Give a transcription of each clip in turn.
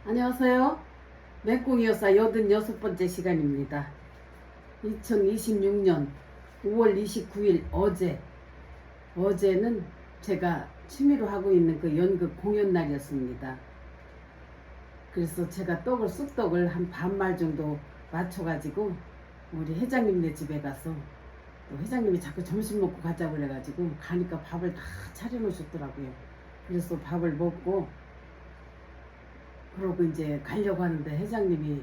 안녕하세요. 맹꽁이 여사 86번째 시간입니다. 2026년 5월 29일 어제는 제가 취미로 하고 있는 그 연극 공연 날이었습니다. 그래서 제가 쑥떡을 한 반말 정도 맞춰가지고 우리 회장님네 집에 가서 또 회장님이 자꾸 점심 먹고 가자고 그래가지고 가니까 밥을 다 차려놓으셨더라고요. 그래서 밥을 먹고 그러고 이제 가려고 하는데 회장님이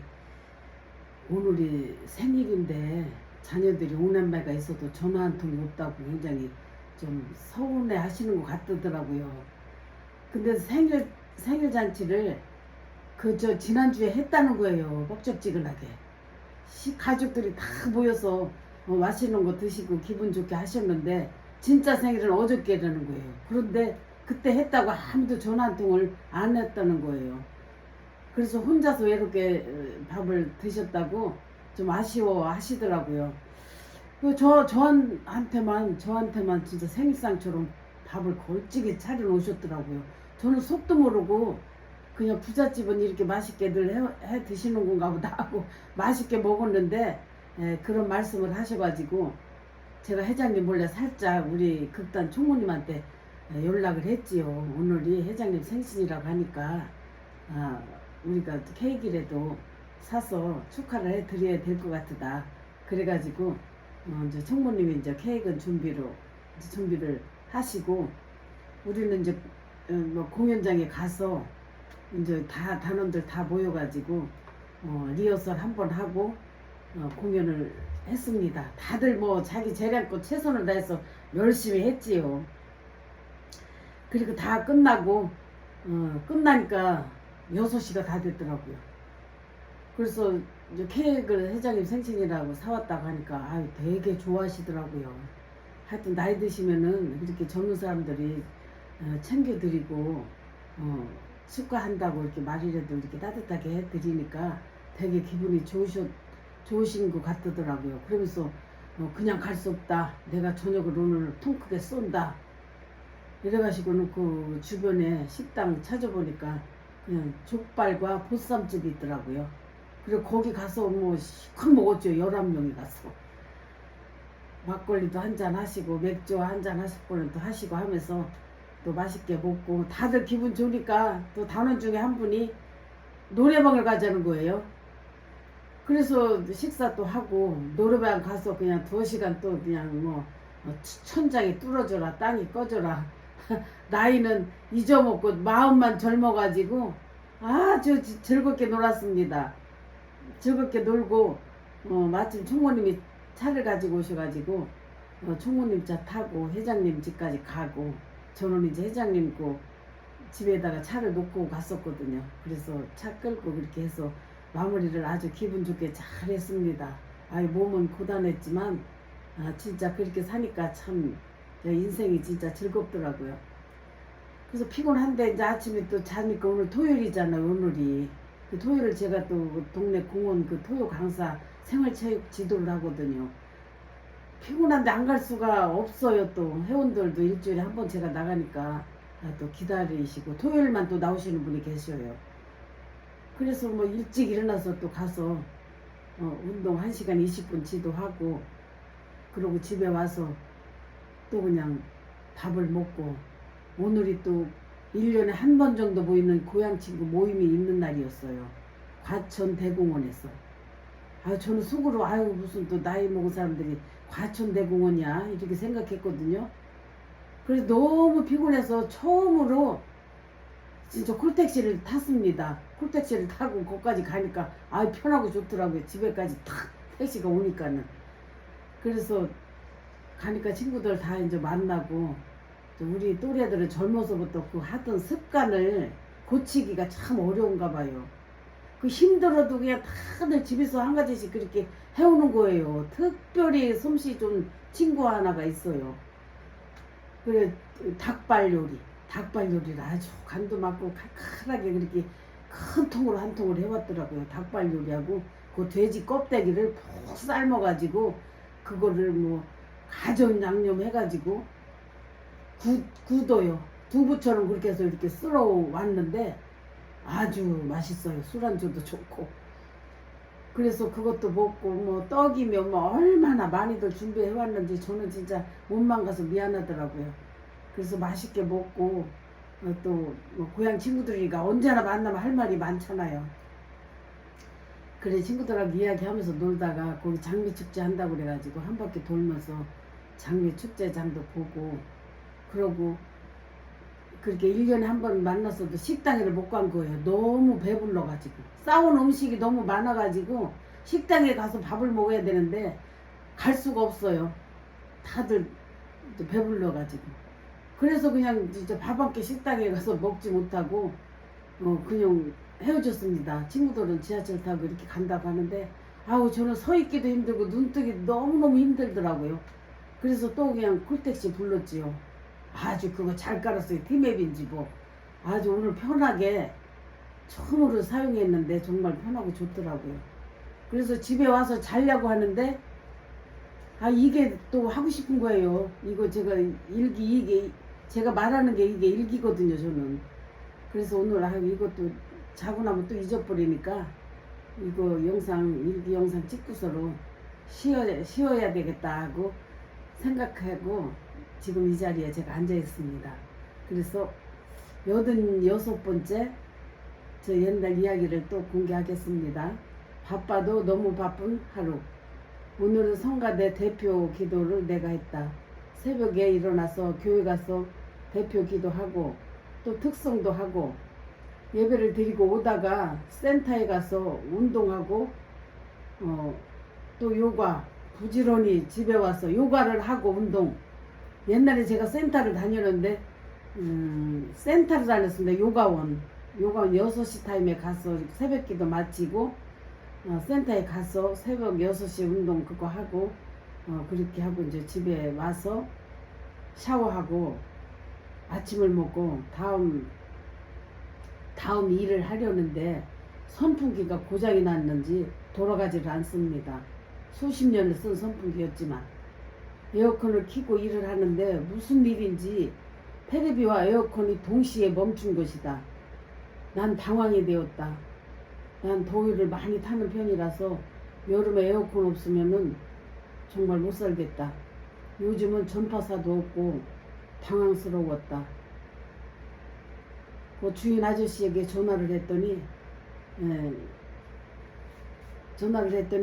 오늘이 생일인데 자녀들이 오랜만가 있어도 전화 한 통이 없다고 굉장히 좀 서운해 하시는 것 같더라고요. 근데 생일 잔치를 지난주에 했다는 거예요. 뻑적지근하게. 가족들이 다 모여서 맛있는 거 드시고 기분 좋게 하셨는데 진짜 생일은 어저께라는 거예요. 그런데 그때 했다고 아무도 전화 한 통을 안 했다는 거예요. 그래서 혼자서 외롭게 밥을 드셨다고 좀 아쉬워 하시더라고요. 저한테만 진짜 생일상처럼 밥을 걸찍이 차려 놓으셨더라고요. 저는 속도 모르고 그냥 부잣집은 이렇게 맛있게 늘 해 드시는 건가 보다 하고 맛있게 먹었는데 그런 말씀을 하셔가지고 제가 회장님 몰래 살짝 우리 극단 총무님한테 연락을 했지요. 오늘이 회장님 생신이라고 하니까 우리가 케이크라도 사서 축하를 해드려야 될 것 같다. 그래가지고 이제 총무님이 이제 케이크 준비를 하시고 우리는 이제 뭐 공연장에 가서 이제 다 단원들 다 모여가지고 리허설 한번 하고 공연을 했습니다. 다들 뭐 자기 재량껏 최선을 다해서 열심히 했지요. 그리고 다 끝나고 끝나니까 6시가 다 됐더라고요. 그래서 이제 케이크를 회장님 생신이라고 사왔다고 하니까 되게 좋아하시더라고요. 하여튼 나이 드시면은 이렇게 젊은 사람들이 챙겨드리고 축하한다고 이렇게 말이라도 이렇게 따뜻하게 해드리니까 되게 기분이 좋으신 것 같더라고요. 그러면서 그냥 갈 수 없다. 내가 저녁을 오늘 통 크게 쏜다. 이래가지고는 그 주변에 식당 찾아보니까 그냥 족발과 보쌈집이 있더라고요. 그리고 거기 가서 뭐 시컷 먹었죠. 11명이 가서. 막걸리도 한잔 하시고 맥주 한잔 하실 또 하시고 하면서 또 맛있게 먹고 다들 기분 좋으니까 또 단원 중에 한 분이 노래방을 가자는 거예요. 그래서 식사 또 하고 노래방 가서 그냥 2시간 또 그냥 뭐 천장이 뚫어져라 땅이 꺼져라 나이는 잊어먹고 마음만 젊어가지고 아주 즐겁게 놀았습니다. 즐겁게 놀고 마침 총무님이 차를 가지고 오셔가지고 총무님 차 타고 회장님 집까지 가고 저는 이제 회장님 그 집에다가 차를 놓고 갔었거든요. 그래서 차 끌고 그렇게 해서 마무리를 아주 기분 좋게 잘 했습니다. 몸은 고단했지만 진짜 그렇게 사니까 참 인생이 진짜 즐겁더라고요. 그래서 피곤한데 이제 아침에 또 자니까 오늘 토요일이잖아요. 오늘이 그 토요일을 제가 또 동네 공원 그 토요 강사 생활체육 지도를 하거든요. 피곤한데 안 갈 수가 없어요. 또 회원들도 일주일에 한 번 제가 나가니까 또 기다리시고 토요일만 또 나오시는 분이 계셔요. 그래서 뭐 일찍 일어나서 또 가서 운동 1시간 20분 지도하고 그러고 집에 와서 또 그냥 밥을 먹고 오늘이 또 1년에 한 번 정도 모이는 고향 친구 모임이 있는 날이었어요. 과천 대공원에서. 저는 속으로 무슨 또 나이 먹은 사람들이 과천 대공원이야 이렇게 생각했거든요. 그래서 너무 피곤해서 처음으로 진짜 콜택시를 탔습니다. 콜택시를 타고 거기까지 가니까 편하고 좋더라고요. 집에까지 탁 택시가 오니까는. 그래서 가니까 친구들 다 이제 만나고 우리 또래들은 젊어서부터 그 하던 습관을 고치기가 참 어려운가 봐요. 그 힘들어도 그냥 다들 집에서 한 가지씩 그렇게 해오는 거예요. 특별히 솜씨 좀 친구 하나가 있어요. 그래 닭발 요리를 아주 간도 많고 칼칼하게 그렇게 큰 통으로 한 통을 해왔더라고요. 닭발 요리하고 그 돼지 껍데기를 푹 삶아가지고 그거를 뭐 가정 양념 해가지고 구도요. 두부처럼 그렇게 해서 이렇게 쓸어 왔는데 아주 맛있어요. 술안주도 좋고. 그래서 그것도 먹고 뭐 떡이면 뭐 얼마나 많이들 준비해 왔는지 저는 진짜 몸만 가서 미안하더라고요. 그래서 맛있게 먹고 또뭐 고향 친구들이니까 언제나 만나면 할 말이 많잖아요. 그래 친구들하고 이야기하면서 놀다가 거기 장미축제 한다고 그래가지고 한 바퀴 돌면서 장미축제장도 보고 그러고 그렇게 1년에 한 번 만났어도 식당에를 못 간 거예요. 너무 배불러가지고 싸운 음식이 너무 많아가지고 식당에 가서 밥을 먹어야 되는데 갈 수가 없어요. 다들 배불러가지고 그래서 그냥 진짜 밥 한 끼 식당에 가서 먹지 못하고 그냥 헤어졌습니다. 친구들은 지하철 타고 이렇게 간다고 하는데 아우 저는 서 있기도 힘들고 눈 뜨기 너무너무 힘들더라고요. 그래서 또 그냥 콜택시 불렀지요. 아주 그거 잘 깔았어요. 티맵인지 뭐 아주 오늘 편하게 처음으로 사용했는데 정말 편하고 좋더라고요. 그래서 집에 와서 자려고 하는데 이게 또 하고 싶은 거예요. 이거 제가 이게 제가 말하는 게 이게 일기거든요. 저는 그래서 오늘 이것도 자고 나면 또 잊어버리니까 이거 일기 영상 찍고서로 쉬어야 되겠다 하고 생각하고 지금 이 자리에 제가 앉아 있습니다. 그래서 86번째 저 옛날 이야기를 또 공개하겠습니다. 바빠도 너무 바쁜 하루. 오늘은 성가대 대표 기도를 내가 했다. 새벽에 일어나서 교회 가서 대표 기도하고 또 특성도 하고 예배를 드리고 오다가 센터에 가서 운동하고 또 요가 부지런히 집에 와서 요가를 하고 운동. 옛날에 제가 센터를 다녔는데 센터를 다녔습니다. 요가원 6시 타임에 가서 새벽기도 마치고 센터에 가서 새벽 6시 운동 그거 하고 그렇게 하고 이제 집에 와서 샤워하고 아침을 먹고 다음 일을 하려는데 선풍기가 고장이 났는지 돌아가지를 않습니다. 수십 년을 쓴 선풍기였지만 에어컨을 켜고 일을 하는데 무슨 일인지 테레비와 에어컨이 동시에 멈춘 것이다. 난 당황이 되었다. 난 더위를 많이 타는 편이라서 여름에 에어컨 없으면은 정말 못 살겠다. 요즘은 전파사도 없고 당황스러웠다. 그 주인 아저씨에게 전화를 했더니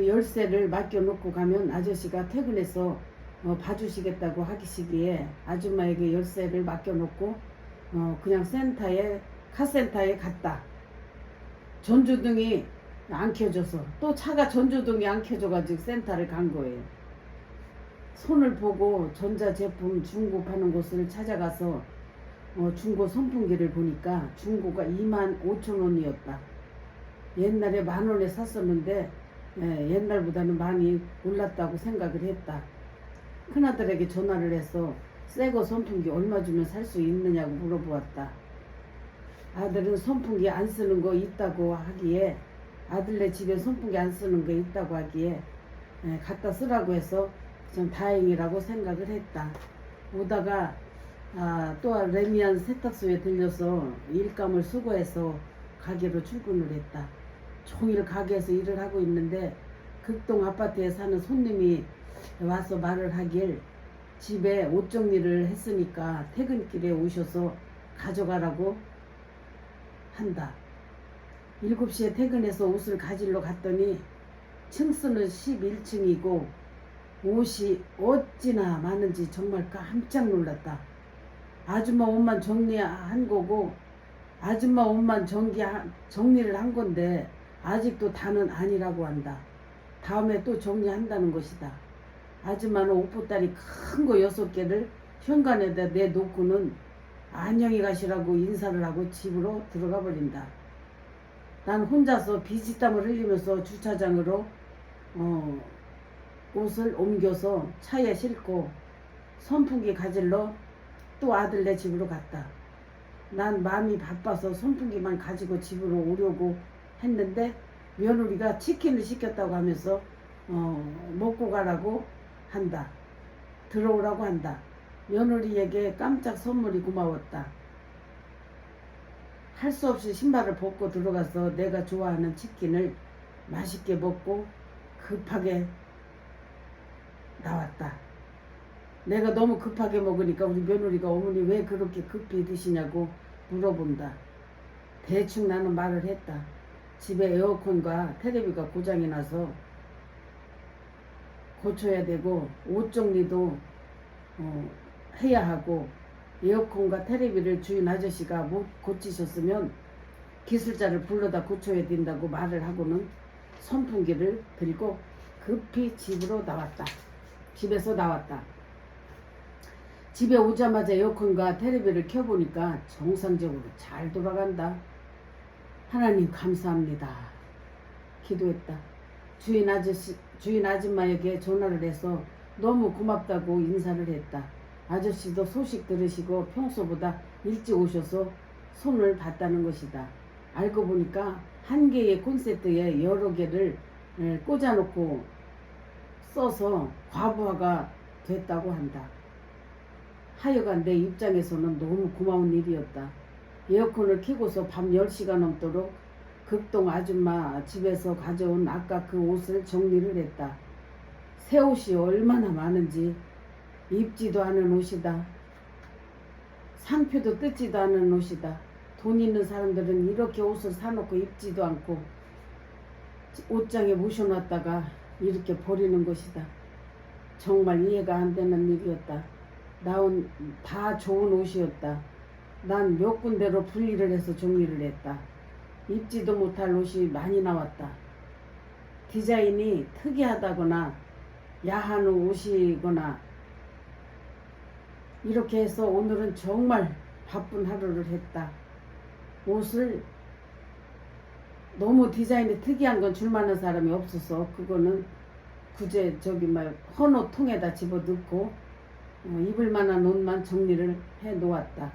열쇠를 맡겨놓고 가면 아저씨가 퇴근해서 봐주시겠다고 하시기에 아줌마에게 열쇠를 맡겨놓고 그냥 카센터에 갔다. 전조등이 안 켜져서 또 차가 전조등이 안 켜져가지고 센터를 간 거예요. 손을 보고 전자제품 중고 파는 곳을 찾아가서 중고 선풍기를 보니까 중고가 25,000원이었다. 옛날에 10,000원에 샀었는데 옛날보다는 많이 올랐다고 생각을 했다. 큰아들에게 전화를 해서 새거 선풍기 얼마 주면 살 수 있느냐고 물어보았다. 아들은 선풍기 안 쓰는 거 있다고 하기에 아들네 집에 선풍기 안 쓰는 거 있다고 하기에 갖다 쓰라고 해서 좀 다행이라고 생각을 했다. 오다가 또 레미안 세탁소에 들려서 일감을 수거해서 가게로 출근을 했다. 종일 가게에서 일을 하고 있는데 극동 아파트에 사는 손님이 와서 말을 하길 집에 옷 정리를 했으니까 퇴근길에 오셔서 가져가라고 한다. 7시에 퇴근해서 옷을 가지러 갔더니 층수는 11층이고 옷이 어찌나 많은지 정말 깜짝 놀랐다. 아줌마 옷만 정리한 거고 아줌마 옷만 정리를 한 건데 아직도 다는 아니라고 한다. 다음에 또 정리한다는 것이다. 아줌마는 옷보따리 큰 거 6개를 현관에다 내놓고는 안녕히 가시라고 인사를 하고 집으로 들어가 버린다. 난 혼자서 비지땀을 흘리면서 주차장으로 옷을 옮겨서 차에 싣고 선풍기 가질러 또 아들네 집으로 갔다. 난 마음이 바빠서 선풍기만 가지고 집으로 오려고 했는데 며느리가 치킨을 시켰다고 하면서 먹고 가라고 한다. 들어오라고 한다. 며느리에게 깜짝 선물이 고마웠다. 할 수 없이 신발을 벗고 들어가서 내가 좋아하는 치킨을 맛있게 먹고 급하게 나왔다. 내가 너무 급하게 먹으니까 우리 며느리가 어머니 왜 그렇게 급히 드시냐고 물어본다. 대충 나는 말을 했다. 집에 에어컨과 테레비가 고장이 나서 고쳐야 되고 옷 정리도 해야 하고 에어컨과 테레비를 주인 아저씨가 못 고치셨으면 기술자를 불러다 고쳐야 된다고 말을 하고는 선풍기를 들고 급히 집으로 나왔다. 집에서 나왔다. 집에 오자마자 에어컨과 테레비를 켜보니까 정상적으로 잘 돌아간다. 하나님 감사합니다. 기도했다. 주인 아줌마에게 전화를 해서 너무 고맙다고 인사를 했다. 아저씨도 소식 들으시고 평소보다 일찍 오셔서 손을 봤다는 것이다. 알고 보니까 한 개의 콘센트에 여러 개를 꽂아놓고 써서 과부하가 됐다고 한다. 하여간 내 입장에서는 너무 고마운 일이었다. 에어컨을 켜고서 밤 10시가 넘도록 극동 아줌마 집에서 가져온 아까 그 옷을 정리를 했다. 새 옷이 얼마나 많은지 입지도 않은 옷이다. 상표도 뜯지도 않은 옷이다. 돈 있는 사람들은 이렇게 옷을 사놓고 입지도 않고 옷장에 모셔놨다가 이렇게 버리는 것이다. 정말 이해가 안 되는 일이었다. 나온 다 좋은 옷이었다. 난 몇 군데로 분리를 해서 정리를 했다. 입지도 못할 옷이 많이 나왔다. 디자인이 특이하다거나 야한 옷이거나 이렇게 해서 오늘은 정말 바쁜 하루를 했다. 옷을 너무 디자인이 특이한 건 줄만한 사람이 없어서 그거는 구제 헌옷 통에다 집어넣고 입을 만한 옷만 정리를 해 놓았다.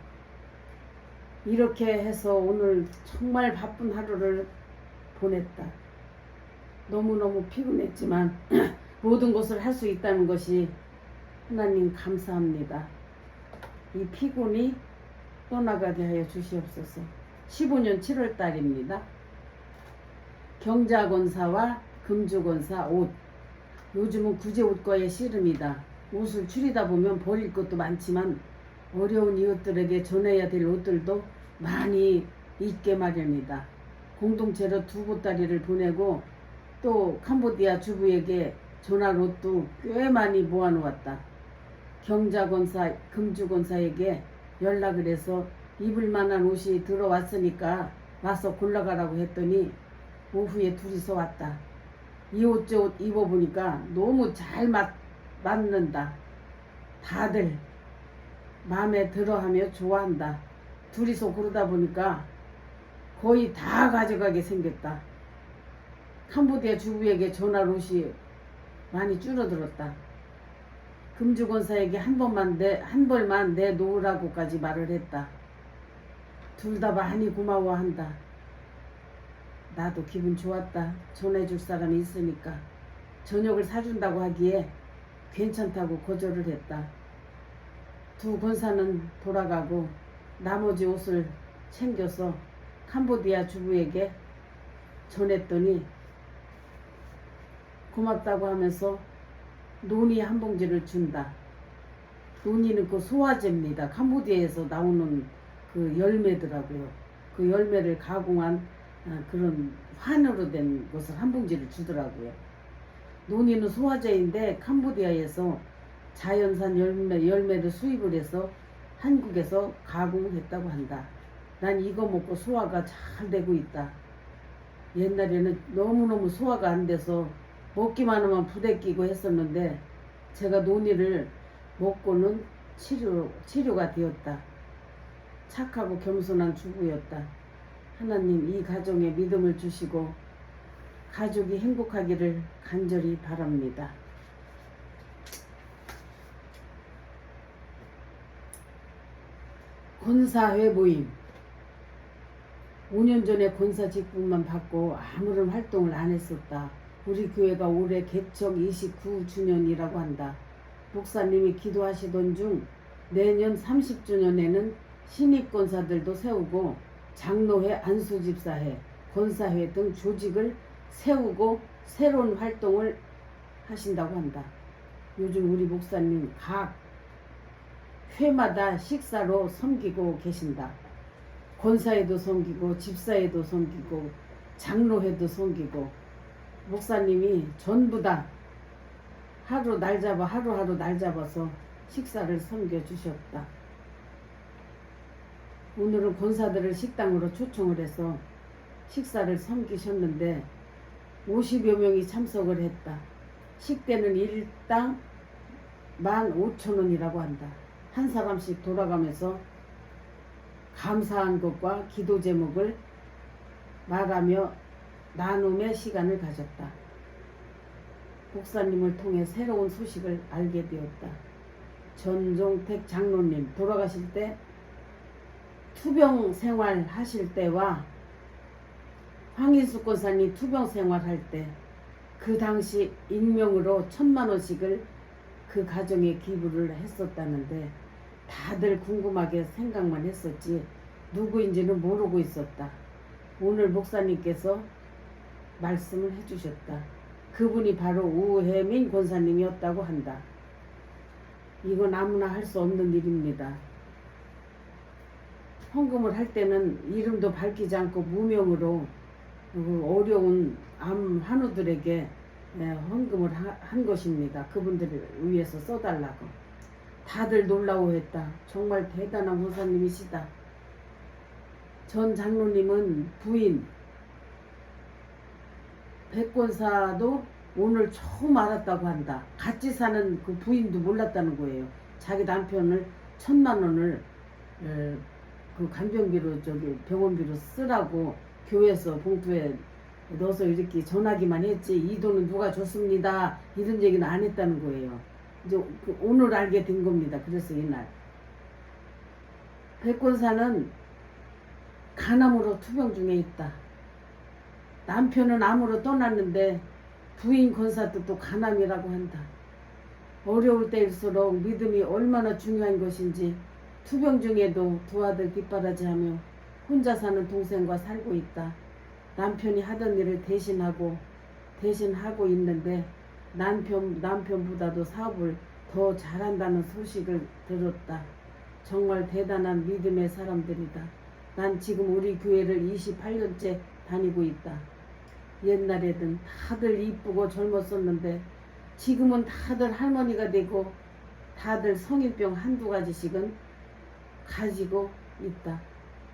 이렇게 해서 오늘 정말 바쁜 하루를 보냈다. 너무너무 피곤했지만 모든 것을 할 수 있다는 것이 하나님 감사합니다. 이 피곤이 떠나가게 하여 주시옵소서. 15년 7월 달입니다. 경자권사와 금주권사 옷. 요즘은 구제 옷과의 씨름이다. 옷을 추리다 보면 버릴 것도 많지만 어려운 이웃들에게 전해야 될 옷들도 많이 있게 마련이다. 공동체로 두 보따리를 보내고 또 캄보디아 주부에게 전할 옷도 꽤 많이 모아놓았다. 경자권사, 금주권사에게 연락을 해서 입을 만한 옷이 들어왔으니까 와서 골라가라고 했더니 오후에 둘이서 왔다. 이 옷 저 옷 입어보니까 너무 잘 맞는다. 다들 마음에 들어하며 좋아한다. 둘이서 고르다 보니까 거의 다 가져가게 생겼다. 캄보디아 주부에게 전할 옷이 많이 줄어들었다. 금주권사에게 한 벌만 내놓으라고까지 말을 했다. 둘 다 많이 고마워한다. 나도 기분 좋았다. 전해줄 사람이 있으니까. 저녁을 사준다고 하기에 괜찮다고 거절을 했다. 두 권사는 돌아가고 나머지 옷을 챙겨서 캄보디아 주부에게 전했더니 고맙다고 하면서 논이 한 봉지를 준다. 논이는 그 소화제입니다. 캄보디아에서 나오는 그 열매더라고요. 그 열매를 가공한 그런 환으로 된 것을 한 봉지를 주더라고요. 논이는 소화제인데 캄보디아에서 자연산 열매를 수입을 해서 한국에서 가공했다고 한다. 난 이거 먹고 소화가 잘 되고 있다. 옛날에는 너무너무 소화가 안 돼서 먹기만 하면 부대끼고 했었는데 제가 논이를 먹고는 치료가 되었다. 착하고 겸손한 주부였다. 하나님 이 가정에 믿음을 주시고 가족이 행복하기를 간절히 바랍니다. 권사회 모임. 5년 전에 권사 직분만 받고 아무런 활동을 안 했었다. 우리 교회가 올해 개척 29주년이라고 한다. 목사님이 기도하시던 중 내년 30주년에는 신입 권사들도 세우고 장로회, 안수집사회, 권사회 등 조직을 세우고 새로운 활동을 하신다고 한다. 요즘 우리 목사님 각 회마다 식사로 섬기고 계신다. 권사회도 섬기고 집사회도 섬기고 장로회도 섬기고 목사님이 전부 다 하루하루 날 잡아서 식사를 섬겨주셨다. 오늘은 권사들을 식당으로 초청을 해서 식사를 섬기셨는데 50여 명이 참석을 했다. 식대는 일당 15,000원이라고 한다. 한 사람씩 돌아가면서 감사한 것과 기도 제목을 말하며 나눔의 시간을 가졌다. 목사님을 통해 새로운 소식을 알게 되었다. 전종택 장로님 돌아가실 때 투병 생활 하실 때와 황인숙 권사님 투병 생활 할 때 그 당시 익명으로 1,000,000원씩을 그 가정에 기부를 했었다는데 다들 궁금하게 생각만 했었지 누구인지는 모르고 있었다. 오늘 목사님께서 말씀을 해주셨다. 그분이 바로 우혜민 권사님이었다고 한다. 이건 아무나 할 수 없는 일입니다. 헌금을 할 때는 이름도 밝히지 않고 무명으로 어려운 암 환우들에게 헌금을 한 것입니다. 그분들을 위해서 써달라고. 다들 놀라워했다. 정말 대단한 권사님이시다. 전 장로님은 부인 백권사도 오늘 처음 알았다고 한다. 같이 사는 그 부인도 몰랐다는 거예요. 자기 남편을 1,000,000원을 그 간병비로 병원비로 쓰라고 교회에서 봉투에 넣어서 이렇게 전하기만 했지 이 돈은 누가 줬습니다 이런 얘기는 안 했다는 거예요. 이제 오늘 알게 된 겁니다. 그래서 이날 백권사는 간암으로 투병 중에 있다. 남편은 암으로 떠났는데 부인 권사도 또 간암이라고 한다. 어려울 때일수록 믿음이 얼마나 중요한 것인지 투병 중에도 두 아들 뒷바라지하며 혼자 사는 동생과 살고 있다. 남편이 하던 일을 대신하고 있는데 남편보다도 사업을 더 잘한다는 소식을 들었다. 정말 대단한 믿음의 사람들이다. 난 지금 우리 교회를 28년째 다니고 있다. 옛날에는 다들 이쁘고 젊었었는데 지금은 다들 할머니가 되고 다들 성인병 한두 가지씩은 가지고 있다.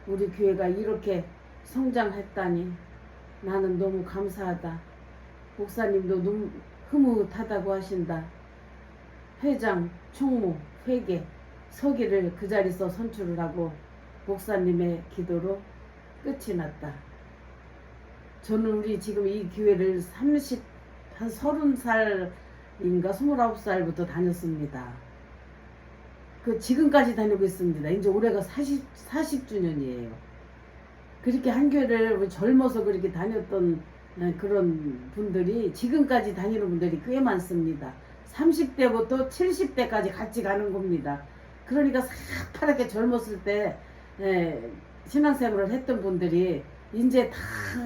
우리 교회가 이렇게 성장했다니 나는 너무 감사하다. 목사님도 흐뭇하다고 하신다. 회장, 총무, 회계, 서기를 그 자리에서 선출을 하고 목사님의 기도로 끝이 났다. 저는 우리 지금 이 교회를 한 30살인가 29살부터 다녔습니다. 지금까지 다니고 있습니다. 이제 올해가 40주년이에요. 그렇게 한 교회를 젊어서 그렇게 다녔던 그런 분들이 지금까지 다니는 분들이 꽤 많습니다. 30대부터 70대까지 같이 가는 겁니다. 그러니까 새파랗게 젊었을 때 신앙생활을 했던 분들이 이제 다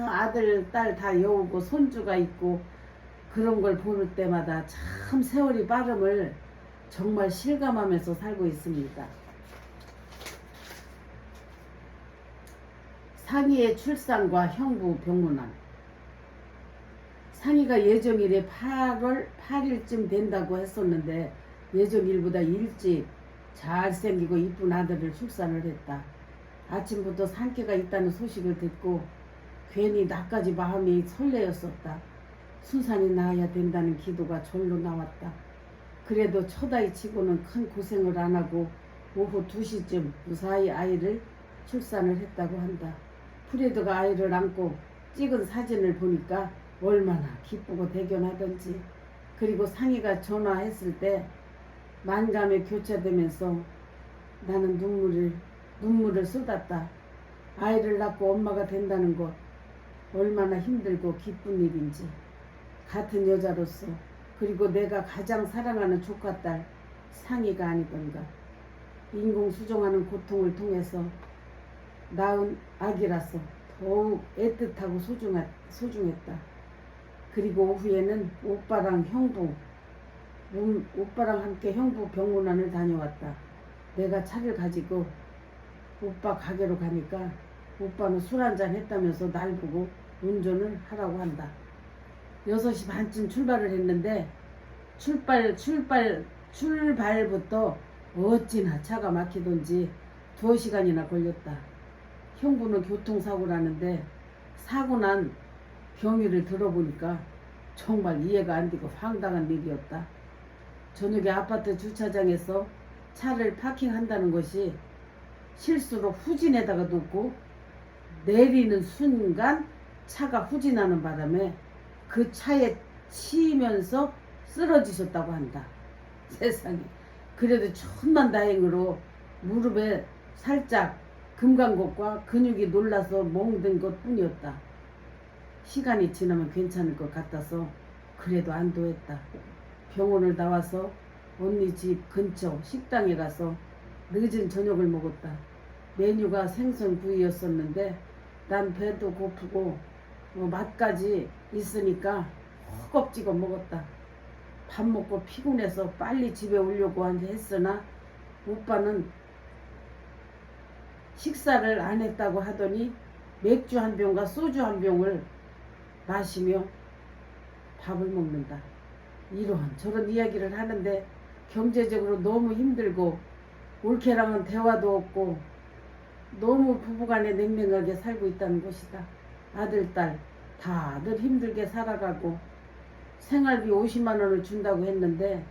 아들, 딸 다 여우고 손주가 있고 그런 걸 볼 때마다 참 세월이 빠름을 정말 실감하면서 살고 있습니다. 상희의 출산과 형부 병문안. 상희가 예정일에 8월 8일쯤 된다고 했었는데 예정일보다 일찍 잘생기고 이쁜 아들을 출산을 했다. 아침부터 산기가 있다는 소식을 듣고 괜히 나까지 마음이 설레었었다. 순산이 나아야 된다는 기도가 절로 나왔다. 그래도 첫 아이 치고는 큰 고생을 안 하고 오후 2시쯤 무사히 아이를 출산을 했다고 한다. 프레드가 아이를 안고 찍은 사진을 보니까 얼마나 기쁘고 대견하던지. 그리고 상희가 전화했을 때 만감에 교차되면서 나는 눈물을 쏟았다. 아이를 낳고 엄마가 된다는 것 얼마나 힘들고 기쁜 일인지. 같은 여자로서 그리고 내가 가장 사랑하는 조카딸 상희가 아니던가. 인공수정하는 고통을 통해서 낳은 아기라서 더욱 애틋하고 소중했다. 그리고 오후에는 오빠랑 오빠랑 함께 형부 병문안을 다녀왔다. 내가 차를 가지고 오빠 가게로 가니까 오빠는 술 한잔 했다면서 날 보고 운전을 하라고 한다. 6시 반쯤 출발을 했는데 출발부터 어찌나 차가 막히던지 2시간이나 걸렸다. 형부는 교통사고 나는데 사고 난 경위를 들어보니까 정말 이해가 안 되고 황당한 일이었다. 저녁에 아파트 주차장에서 차를 파킹한다는 것이 실수로 후진에다가 놓고 내리는 순간 차가 후진하는 바람에 그 차에 치이면서 쓰러지셨다고 한다. 세상에. 그래도 천만 다행으로 무릎에 살짝 금간것과 근육이 놀라서 멍든 것 뿐이었다. 시간이 지나면 괜찮을 것 같아서 그래도 안도했다. 병원을 나와서 언니 집 근처 식당에 가서 늦은 저녁을 먹었다. 메뉴가 생선구이였었는데 난 배도 고프고 맛까지 있으니까 허겁지겁 먹었다. 밥 먹고 피곤해서 빨리 집에 오려고 했으나 오빠는 식사를 안 했다고 하더니 맥주 한 병과 소주 한 병을 마시며 밥을 먹는다. 이런 저런 이야기를 하는데 경제적으로 너무 힘들고 올케랑은 대화도 없고 너무 부부간에 냉랭하게 살고 있다는 것이다. 아들, 딸 다들 힘들게 살아가고 생활비 50만 원을 준다고 했는데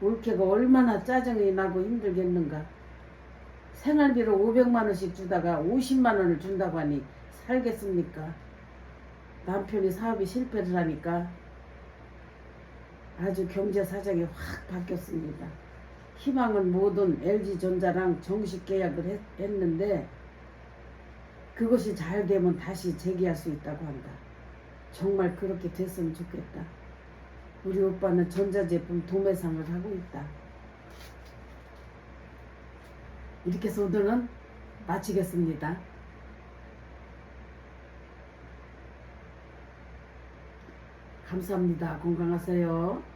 올케가 얼마나 짜증이 나고 힘들겠는가. 생활비를 500만 원씩 주다가 50만 원을 준다고 하니 살겠습니까? 남편이 사업이 실패를 하니까 아주 경제 사정이 확 바뀌었습니다. 희망은 모든 LG전자랑 정식 계약을 했는데 그것이 잘 되면 다시 재기할 수 있다고 한다. 정말 그렇게 됐으면 좋겠다. 우리 오빠는 전자제품 도매상을 하고 있다. 이렇게 해서 오늘은 마치겠습니다. 감사합니다. 건강하세요.